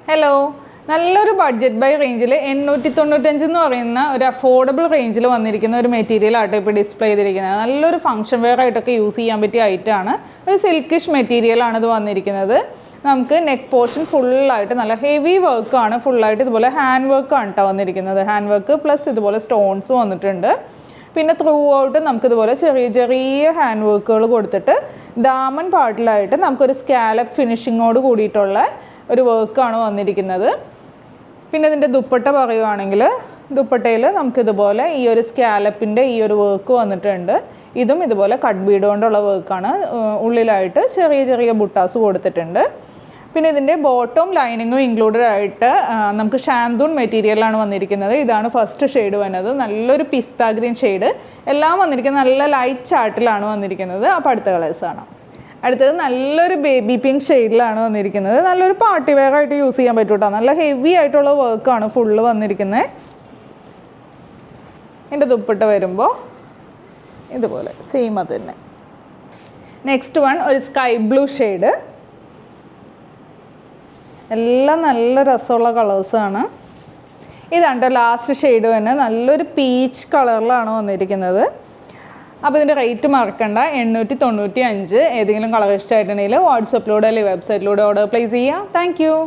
Hello, നല്ലൊരു budget by റേഞ്ചിൽ 895 എന്ന് പറയുന്ന ഒരു അഫോർഡബിൾ റേഞ്ചിൽ വന്നിരിക്കുന്ന ഒരു മെറ്റീരിയൽ ആട്ടോ ഇപ്പോൾ ഡിസ്പ്ലേ ചെയ്തിരിക്കുന്നത്. നല്ലൊരു ഫംഗ്ഷൻ വെയർ ആയിട്ടൊക്കെ യൂസ് ചെയ്യാൻ പറ്റിയ ഐറ്റമാണ്. ഒരു സിൽക്കിഷ് മെറ്റീരിയലാണ് ഇത് വന്നിരിക്കുന്നത്. നമുക്ക് നെക്ക് പോർഷൻ ഫുള്ളായിട്ട് നല്ല ഹെവി വർക്കാണ്, ഫുള്ളായിട്ട് ഇതുപോലെ ഹാൻഡ് വർക്കാണ് കേട്ടോ വന്നിരിക്കുന്നത്. ഹാൻഡ് വർക്ക് പ്ലസ് ഇതുപോലെ സ്റ്റോൺസ് വന്നിട്ടുണ്ട്. പിന്നെ ത്രൂ ഔട്ട് നമുക്കിതുപോലെ ചെറിയ ചെറിയ ഹാൻഡ് വർക്കുകൾ കൊടുത്തിട്ട് ദാമൻ പാർട്ടിലായിട്ട് നമുക്കൊരു സ്കാലപ്പ് ഫിനിഷിങ്ങോട് കൂടിയിട്ടുള്ള ഒരു വർക്കാണ് വന്നിരിക്കുന്നത്. പിന്നെ ഇതിൻ്റെ ദുപ്പട്ട പറയുകയാണെങ്കിൽ ദുപ്പട്ടയിൽ നമുക്കിതുപോലെ ഈ ഒരു സ്കാലപ്പിൻ്റെ ഈ ഒരു വർക്ക് വന്നിട്ടുണ്ട്. ഇതും ഇതുപോലെ കട്ട് ബീഡ് കൊണ്ടുള്ള വർക്കാണ്. ഉള്ളിലായിട്ട് ചെറിയ ചെറിയ ബുട്ടാസ് കൊടുത്തിട്ടുണ്ട്. പിന്നെ ഇതിൻ്റെ ബോട്ടം ലൈനിങ്ങും ഇൻക്ലൂഡഡ് ആയിട്ട് നമുക്ക് ഷാന്തൂൺ മെറ്റീരിയലാണ് വന്നിരിക്കുന്നത്. ഇതാണ് ഫസ്റ്റ് ഷെയ്ഡ് വന്നത്. നല്ലൊരു പിസ്ത ഗ്രീൻ ഷെയ്ഡ്. എല്ലാം വന്നിരിക്കുന്നത് നല്ല ലൈറ്റ് ചാർട്ടിലാണ് വന്നിരിക്കുന്നത്. അപ്പോൾ അടുത്ത കളേഴ്സ് ആണ്. അടുത്തത് നല്ലൊരു ബേബി പിങ്ക് ഷെയ്ഡിലാണ് വന്നിരിക്കുന്നത്. നല്ലൊരു പാർട്ടി വെയർ ആയിട്ട് യൂസ് ചെയ്യാൻ പറ്റും കേട്ടോ. നല്ല ഹെവി ആയിട്ടുള്ള വർക്കാണ് ഫുള്ള് വന്നിരിക്കുന്നത്. എൻ്റെ ദുപ്പട്ട വരുമ്പോൾ ഇതുപോലെ സെയിം അത് തന്നെ. നെക്സ്റ്റ് വൺ ഒരു സ്കൈ ബ്ലൂ ഷെയ്ഡ്. എല്ലാം നല്ല രസമുള്ള കളേഴ്സാണ്. ഇതാണ് ലാസ്റ്റ് ഷെയ്ഡ് തന്നെ. നല്ലൊരു പീച്ച് കളറിലാണ് വന്നിരിക്കുന്നത്. അപ്പോൾ ഇതിൻ്റെ റേറ്റ് മറക്കണ്ട, 895. ഏതെങ്കിലും കളർ ഇഷ്ടമായിട്ടുണ്ടെങ്കിൽ വാട്സപ്പിലൂടെ അല്ലെങ്കിൽ വെബ്സൈറ്റിലൂടെ ഓർഡർ പ്ലേസ് ചെയ്യാം. താങ്ക്